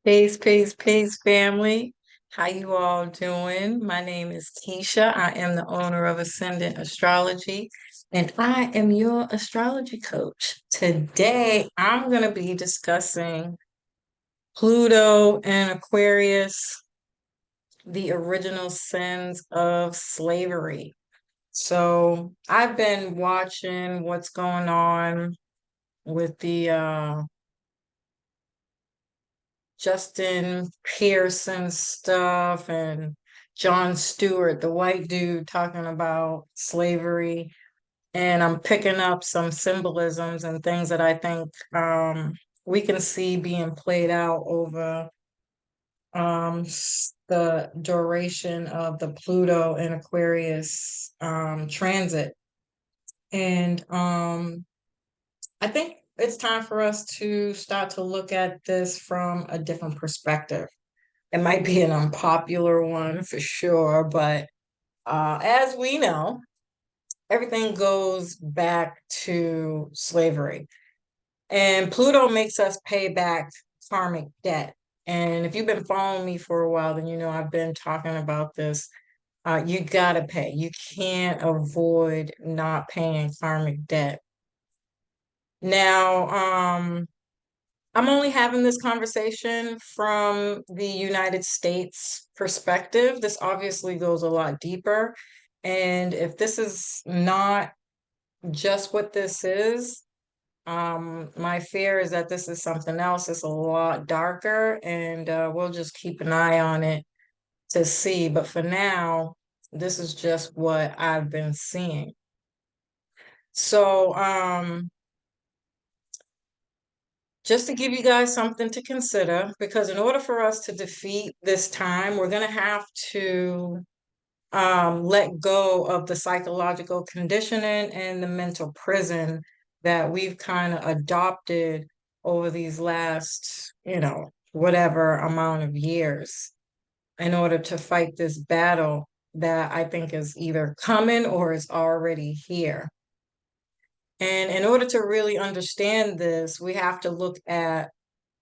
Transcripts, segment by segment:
Peace, family. How you all doing? My name is Keisha. I am the owner of Ascendant Astrology, and I am your astrology coach. Today, I'm going to be discussing Pluto and Aquarius, the original sins of slavery. So, I've been watching what's going on with the Justin Pearson stuff and John Stewart, the white dude, talking about slavery. And I'm picking up some symbolisms and things that I think we can see being played out over the duration of the Pluto and Aquarius transit. And I think it's time for us to start to look at this from a different perspective. It might be an unpopular one for sure, but as we know, everything goes back to slavery. And Pluto makes us pay back karmic debt. And if you've been following me for a while, then you know I've been talking about this. You gotta pay. You can't avoid not paying karmic debt. Now, I'm only having this conversation from the United States perspective. This obviously goes a lot deeper. And if this is not just what this is, my fear is that this is something else. It's a lot darker, and we'll just keep an eye on it to see. But for now, this is just what I've been seeing. So, just to give you guys something to consider, because in order for us to defeat this time, we're going to have to let go of the psychological conditioning and the mental prison that we've kind of adopted over these last, whatever amount of years in order to fight this battle that I think is either coming or is already here. And in order to really understand this, we have to look at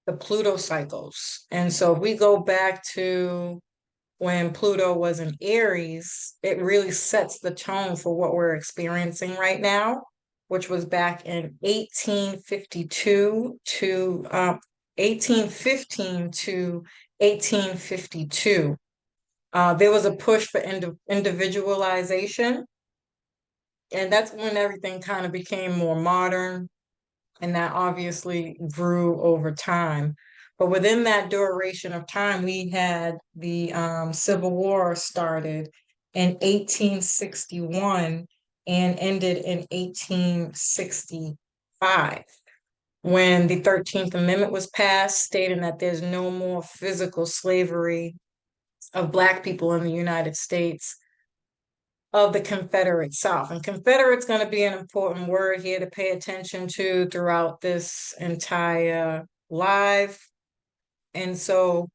the Pluto cycles. And so if we go back to when Pluto was in Aries, it really sets the tone for what we're experiencing right now, which was back in 1852 to 1815 to 1852. There was a push for individualization, and that's when everything kind of became more modern, and that obviously grew over time. But within that duration of time, we had the Civil War started in 1861 and ended in 1865 when the 13th Amendment was passed, stating that there's no more physical slavery of Black people in the United States of the Confederate South. And Confederate's going to be an important word here to pay attention to throughout this entire live. And so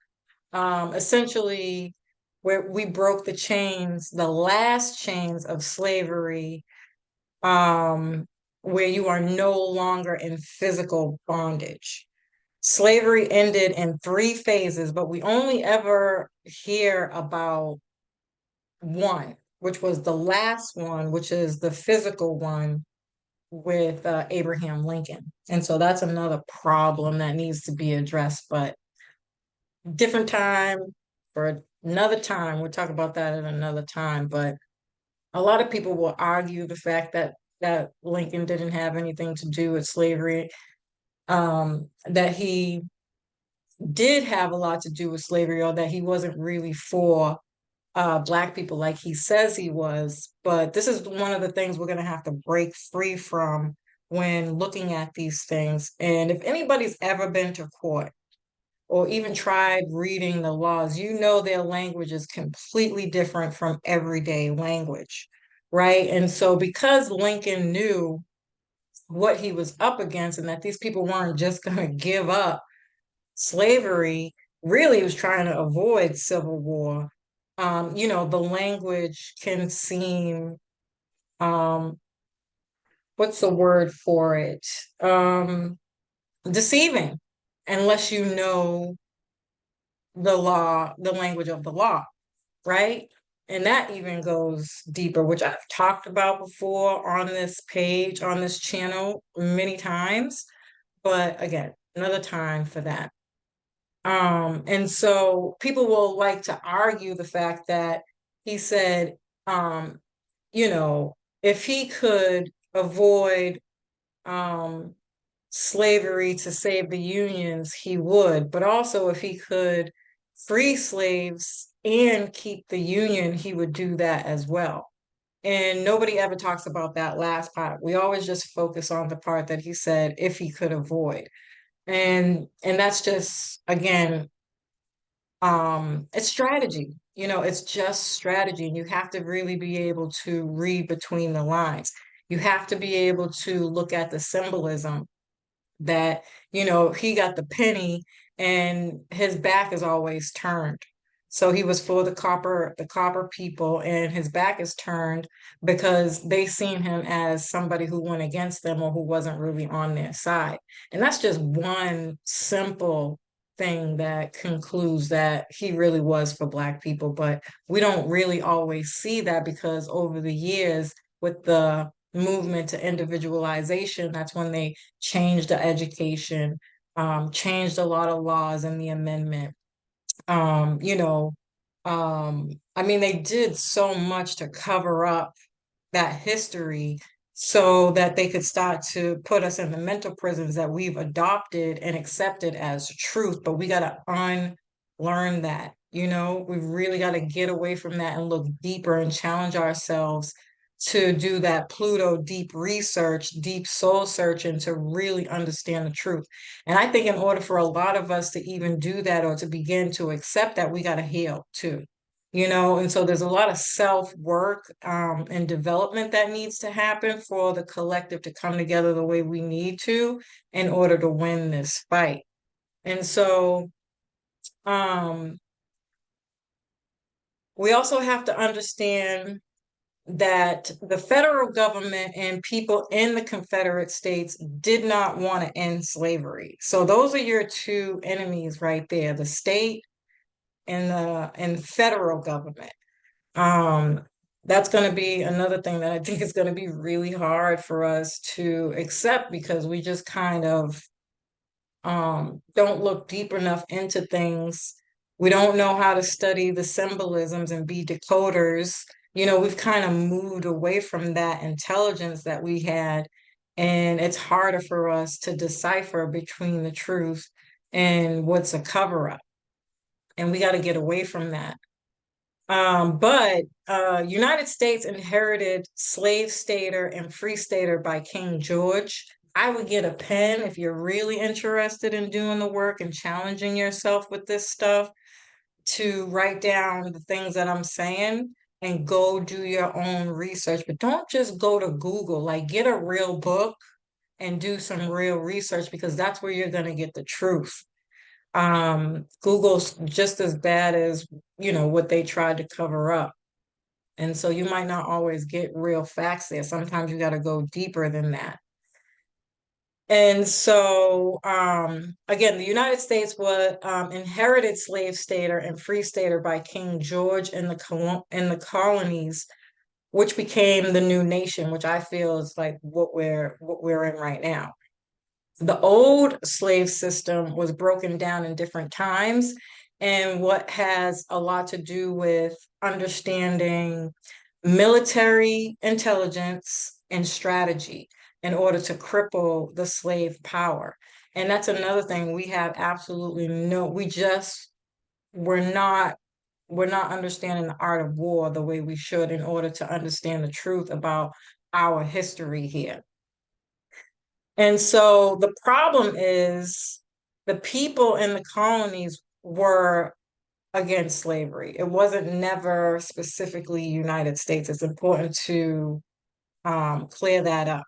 essentially, where we broke the chains, the last chains of slavery, where you are no longer in physical bondage. Slavery ended in three phases, but we only ever hear about one, which was the last one, which is the physical one with Abraham Lincoln. And so that's another problem that needs to be addressed, but different time for another time. We'll talk about that at another time. But a lot of people will argue the fact that Lincoln didn't have anything to do with slavery, that he did have a lot to do with slavery, or that he wasn't really for Black people like he says he was. But this is one of the things we're going to have to break free from when looking at these things. And if anybody's ever been to court or even tried reading the laws, you know their language is completely different from everyday language, right? And so because Lincoln knew what he was up against and that these people weren't just going to give up slavery, really was trying to avoid civil war. The language can seem, what's the word for it? Deceiving, unless you know the law, the language of the law, right? And that even goes deeper, which I've talked about before on this page, on this channel many times. But again, another time for that. And so people will like to argue the fact that he said, um, you know, if he could avoid um, slavery to save the unions, he would. But also, if he could free slaves and keep the union, he would do that as well. And nobody ever talks about that last part. We always just focus on the part that he said if he could avoid. And that's just again it's strategy. It's just strategy, and you have to really be able to read between the lines. You have to be able to look at the symbolism that, he got the penny and his back is always turned. So he was for the copper people, and his back is turned because they seen him as somebody who went against them or who wasn't really on their side. And that's just one simple thing that concludes that he really was for Black people. But we don't really always see that because over the years, with the movement to individualization, that's when they changed the education, changed a lot of laws in the amendment. Um, you know, I mean, they did so much to cover up that history so that they could start to put us in the mental prisons that we've adopted and accepted as truth. But we got to unlearn that. We've really got to get away from that and look deeper and challenge ourselves to do that Pluto deep research, deep soul searching to really understand the truth. And I think in order for a lot of us to even do that or to begin to accept that, we got to heal too. And so there's a lot of self work and development that needs to happen for the collective to come together the way we need to in order to win this fight. And so um, we also have to understand that the federal government and people in the Confederate States did not want to end slavery. So those are your two enemies right there, the state and federal government. Um, that's going to be another thing that I think is going to be really hard for us to accept because we just kind of don't look deep enough into things. We don't know how to study the symbolisms and be decoders. We've kind of moved away from that intelligence that we had, and it's harder for us to decipher between the truth and what's a cover up. And we got to get away from that. But United States inherited slave stater and free stater by King George. I would get a pen if you're really interested in doing the work and challenging yourself with this stuff to write down the things that I'm saying and go do your own research. But don't just go to Google, like get a real book and do some real research because that's where you're going to get the truth. Google's just as bad as, what they tried to cover up. And so you might not always get real facts there. Sometimes you got to go deeper than that. And so, again, the United States was inherited slave stater and free stater by King George in the colonies, which became the new nation, which I feel is like what we're in right now. The old slave system was broken down in different times, and what has a lot to do with understanding military intelligence and strategy in order to cripple the slave power. And that's another thing we have absolutely we're not we're not understanding the art of war the way we should in order to understand the truth about our history here. And so the problem is the people in the colonies were against slavery. It wasn't never specifically United States. It's important to clear that up.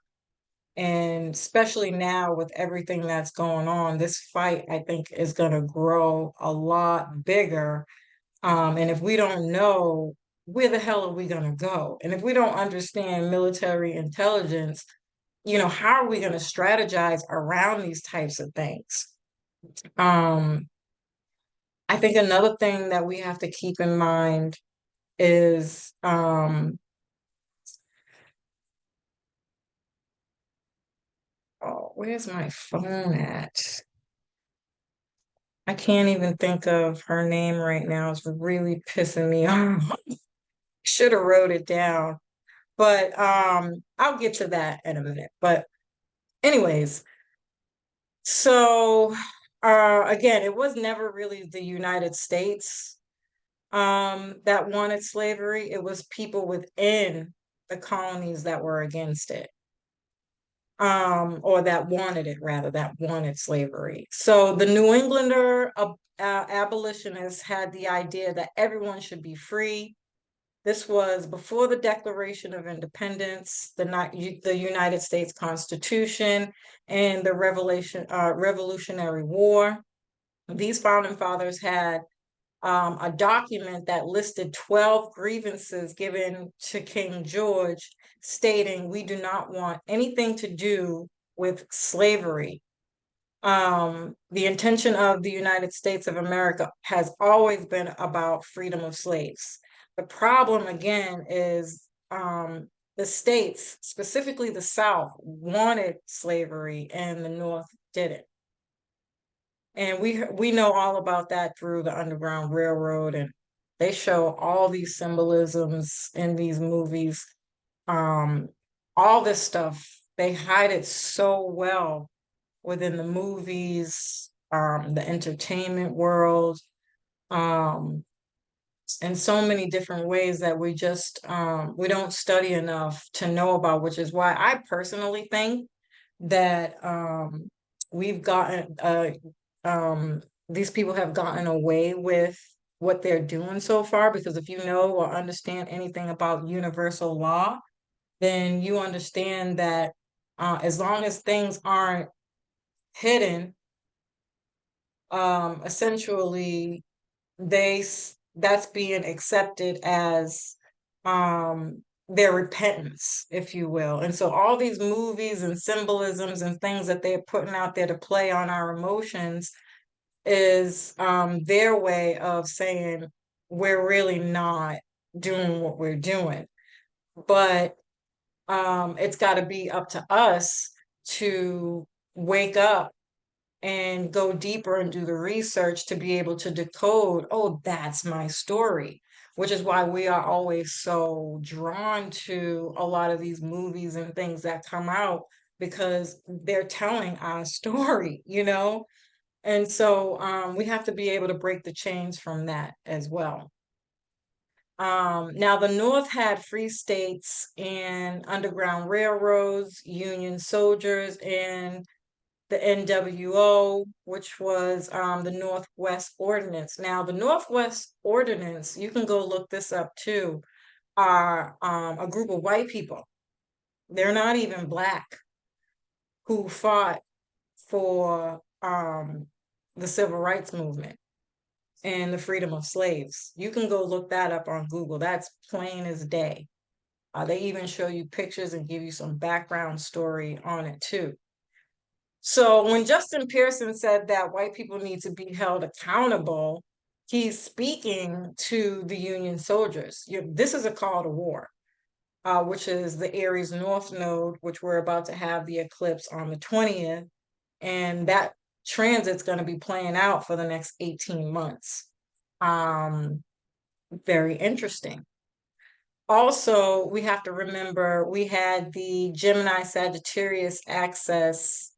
And especially now with everything that's going on, this fight, I think, is going to grow a lot bigger. And if we don't know, where the hell are we going to go? And if we don't understand military intelligence, how are we going to strategize around these types of things? Um, I think another thing that we have to keep in mind is oh, where's my phone at? I can't even think of her name right now. It's really pissing me off. Should have wrote it down. But I'll get to that in a minute. But anyways, so again, it was never really the United States that wanted slavery. It was people within the colonies that were against it. Or that wanted it rather, that wanted slavery. So the New Englander abolitionists had the idea that everyone should be free. This was before the Declaration of Independence, the United States Constitution, and the Revolutionary War. These founding fathers had a document that listed 12 grievances given to King George, stating we do not want anything to do with slavery. The intention of the United States of America has always been about freedom of slaves. The problem, again, is the states, specifically the South, wanted slavery and the North didn't. And we know all about that through the Underground Railroad, and they show all these symbolisms in these movies. Um, all this stuff, they hide it so well within the movies, the entertainment world, um, in so many different ways that we don't study enough to know about, which is why I personally think that we've gotten um, these people have gotten away with what they're doing so far, because if you know or understand anything about universal law, then you understand that as long as things aren't hidden, essentially that's being accepted as their repentance, if you will. And so all these movies and symbolisms and things that they're putting out there to play on our emotions is their way of saying we're really not doing what we're doing. But it's got to be up to us to wake up and go deeper and do the research to be able to decode, oh, that's my story, which is why we are always so drawn to a lot of these movies and things that come out, because they're telling our story, you know? And so we have to be able to break the chains from that as well. Now, the North had free states and underground railroads, Union soldiers, and the NWO, which was the Northwest Ordinance. Now, the Northwest Ordinance, you can go look this up too, are a group of white people. They're not even Black, who fought for the civil rights movement and the freedom of slaves. You can go look that up on Google. That's plain as day. They even show you pictures and give you some background story on it too. So when Justin Pearson said that white people need to be held accountable, he's speaking to the Union soldiers. This is a call to war, which is the Aries North Node, which we're about to have the eclipse on the 20th. And that transit's going to be playing out for the next 18 months. Very interesting. Also, we have to remember we had the Gemini Sagittarius axis,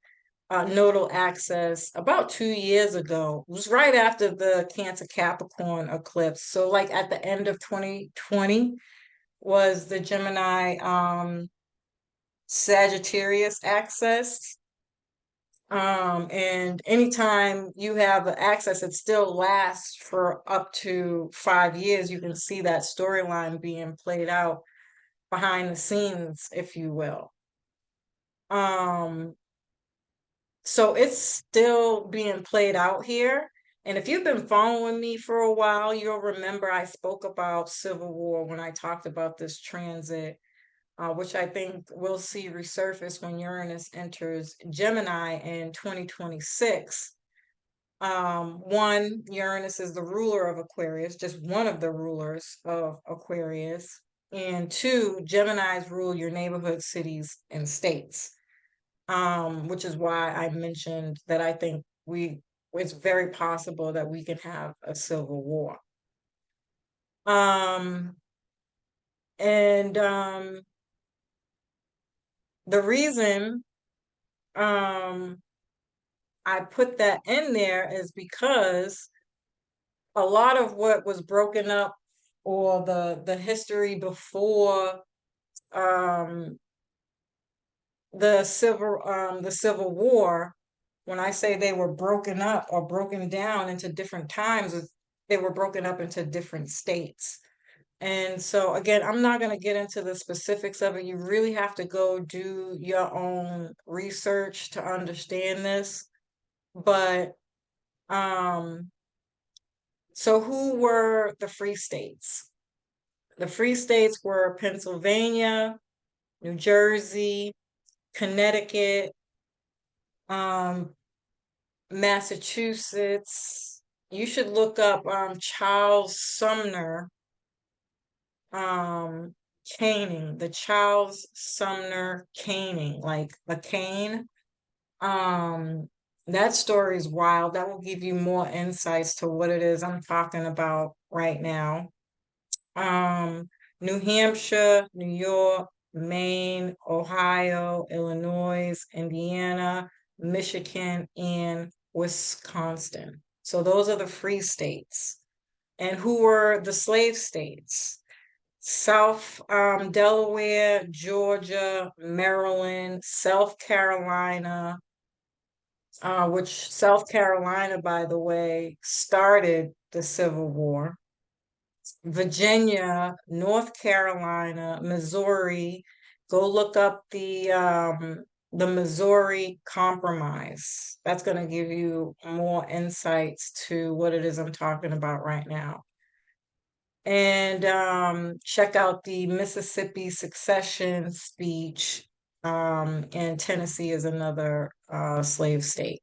nodal axis, about 2 years ago. It was right after the Cancer Capricorn eclipse. So, like at the end of 2020 was the Gemini Sagittarius axis. And anytime you have an access, it still lasts for up to 5 years. You can see that storyline being played out behind the scenes, if you will. So it's still being played out here. And if you've been following me for a while, you'll remember I spoke about Civil War when I talked about this transit, which I think we'll see resurface when Uranus enters Gemini in 2026. One, Uranus is the ruler of Aquarius, just one of the rulers of Aquarius. And two, Geminis rule your neighborhood, cities, and states. Which is why I mentioned that I think it's very possible that we can have a civil war. And the reason I put that in there is because a lot of what was broken up, or the history before um the Civil War, when I say they were broken up or broken down into different times, they were broken up into different states. And so again, I'm not going to get into the specifics of it. You really have to go do your own research to understand this. But so who were the free states? The free states were Pennsylvania, New Jersey, Connecticut, um, Massachusetts. You should look up Charles Sumner um caning, the Charles Sumner caning, like a cane. Um, that story is wild. That will give you more insights to what it is I'm talking about right now. Um, New Hampshire, New York, Maine, Ohio, Illinois, Indiana, Michigan, and Wisconsin. So those are the free states. And who were the slave states? South Delaware, Georgia, Maryland, South Carolina, which South Carolina, by the way, started the Civil War. Virginia, North Carolina, Missouri. Go look up the Missouri Compromise. That's going to give you more insights to what it is I'm talking about right now. And check out the Mississippi Secession speech. And Tennessee is another slave state.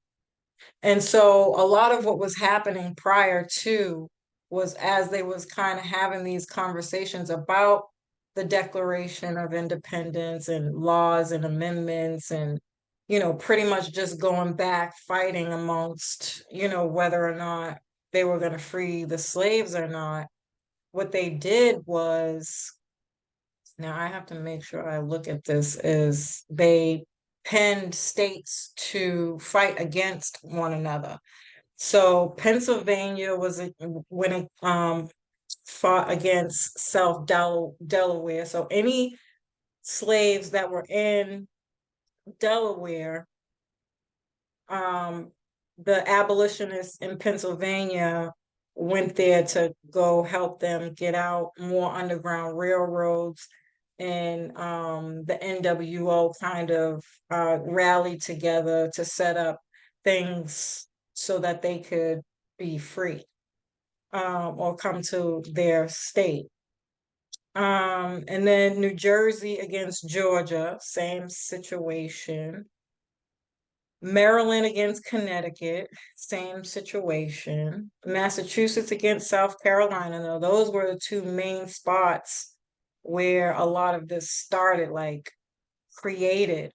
And so a lot of what was happening prior to was, as they was kind of having these conversations about the Declaration of Independence and laws and amendments, and pretty much just going back fighting amongst, whether or not they were going to free the slaves or not. What they did was, now I have to make sure I look at this, is they penned states to fight against one another. So Pennsylvania when it fought against Delaware. So any slaves that were in Delaware, um, the abolitionists in Pennsylvania went there to go help them get out more underground railroads. And the NWO kind of rallied together to set up things so that they could be free, or come to their state. And then New Jersey against Georgia, same situation. Maryland against Connecticut, same situation. Massachusetts against South Carolina. Now, those were the two main spots where a lot of this started, like created,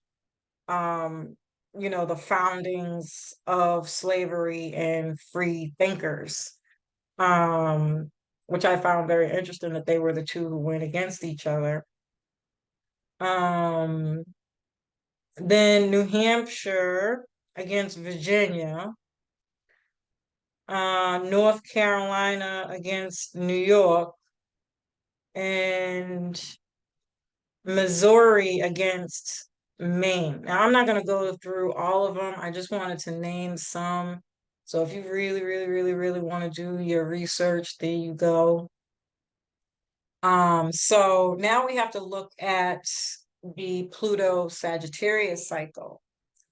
the foundings of slavery and free thinkers, which I found very interesting that they were the two who went against each other. Um, then New Hampshire against Virginia, North Carolina against New York, and Missouri against Maine. Now, I'm not going to go through all of them. I just wanted to name some. So if you really, really, really, really want to do your research, there you go. So now we have to look at the Pluto Sagittarius cycle.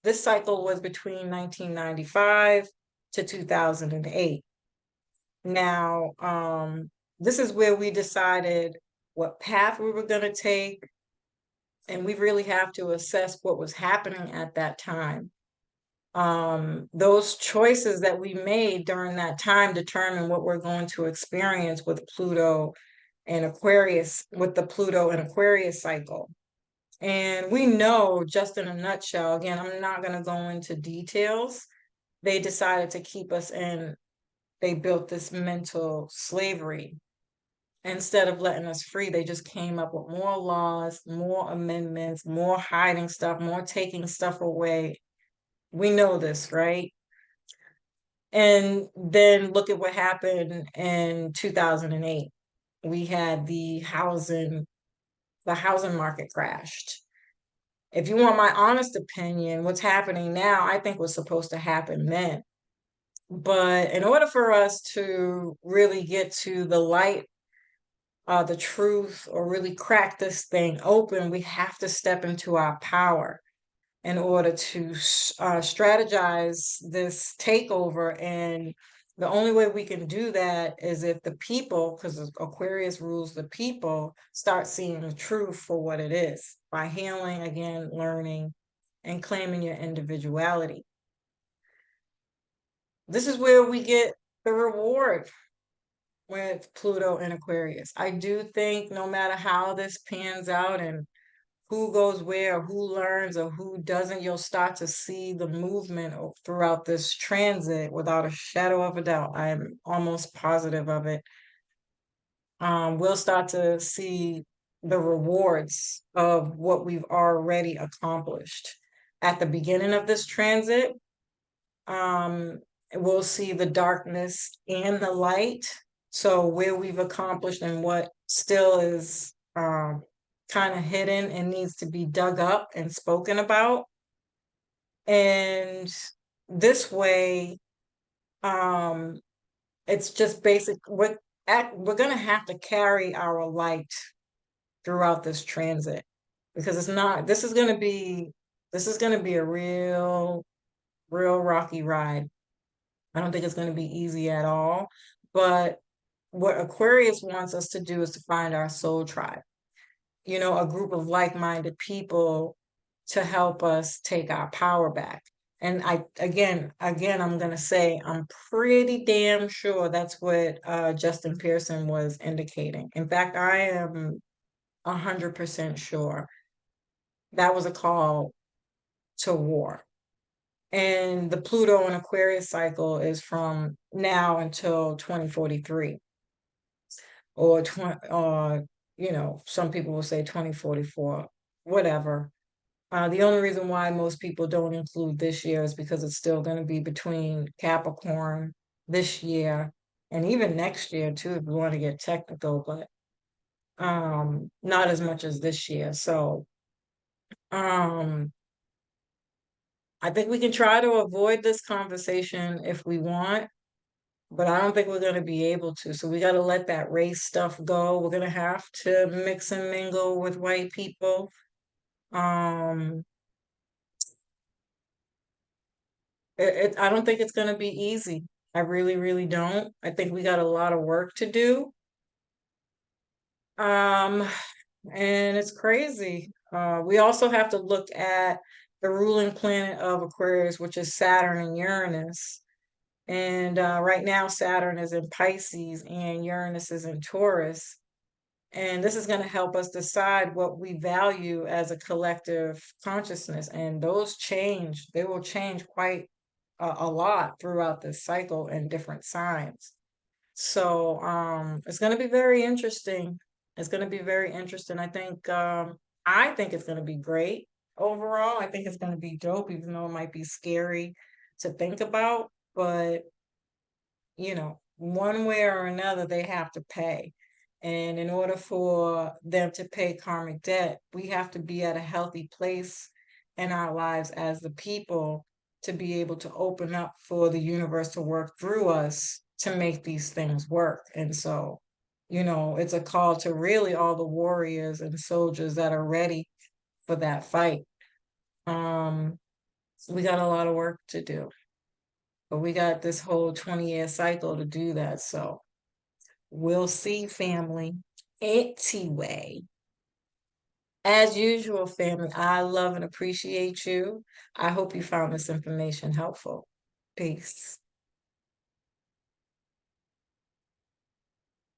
This cycle was between 1995 to 2008. Now, this is where we decided what path we were going to take, and we really have to assess what was happening at that time. Those choices that we made during that time determine what we're going to experience with Pluto and Aquarius, with the Pluto and Aquarius cycle. And we know, just in a nutshell, again, I'm not going to go into details. They decided to keep us in, they built this mental slavery. Instead of letting us free, they just came up with more laws, more amendments, more hiding stuff, more taking stuff away. We know this, right? And then look at what happened in 2008. We had the housing market crashed. If you want my honest opinion, what's happening now, I think was supposed to happen then. But in order for us to really get to the light, the truth, or really crack this thing open, we have to step into our power in order to strategize this takeover. And the only way we can do that is if the people, because Aquarius rules the people, start seeing the truth for what it is by healing, again, learning, and claiming your individuality. This is where we get the reward with Pluto and Aquarius. I do think no matter how this pans out and who goes where, who learns or who doesn't, you'll start to see the movement throughout this transit without a shadow of a doubt. I'm almost positive of it. We'll start to see the rewards of what we've already accomplished. At the beginning of this transit, um, we'll see the darkness and the light. So where we've accomplished and what still is kind of hidden and needs to be dug up and spoken about. And this way, it's just basic. We're going to have to carry our light throughout this transit, because it's not. This is going to be a real rocky ride. I don't think it's going to be easy at all. But what Aquarius wants us to do is to find our soul tribe, a group of like-minded people to help us take our power back. And again, I'm going to say, I'm pretty damn sure that's what Justin Pearson was indicating. In fact, I am 100% sure that was a call to war. And the Pluto and Aquarius cycle is from now until 2043, or some people will say 2044, whatever. The only reason why most people don't include this year is because it's still going to be between Capricorn this year and even next year too, if we want to get technical, but not as much as this year. So um I think we can try to avoid this conversation if we want, but I don't think we're going to be able to. So we got to let that race stuff go. We're going to have to mix and mingle with white people. Um, I don't think it's going to be easy. I really, really don't. I think we got a lot of work to do. Um, and it's crazy. We also have to look at the ruling planet of Aquarius, which is Saturn and Uranus. And right now, Saturn is in Pisces and Uranus is in Taurus. And this is going to help us decide what we value as a collective consciousness. And those change, they will change quite a lot throughout this cycle in different signs. So it's going to be very interesting. It's going to be very interesting. I think it's going to be great overall. I think it's going to be dope, even though it might be scary to think about. But one way or another, they have to pay. And in order for them to pay karmic debt, we have to be at a healthy place in our lives as the people to be able to open up for the universe to work through us to make these things work. And so, it's a call to really all the warriors and soldiers that are ready for that fight. We got a lot of work to do, but we got this whole 20-year cycle to do that. So we'll see, family. Anyway. As usual, family, I love and appreciate you. I hope you found this information helpful. Peace.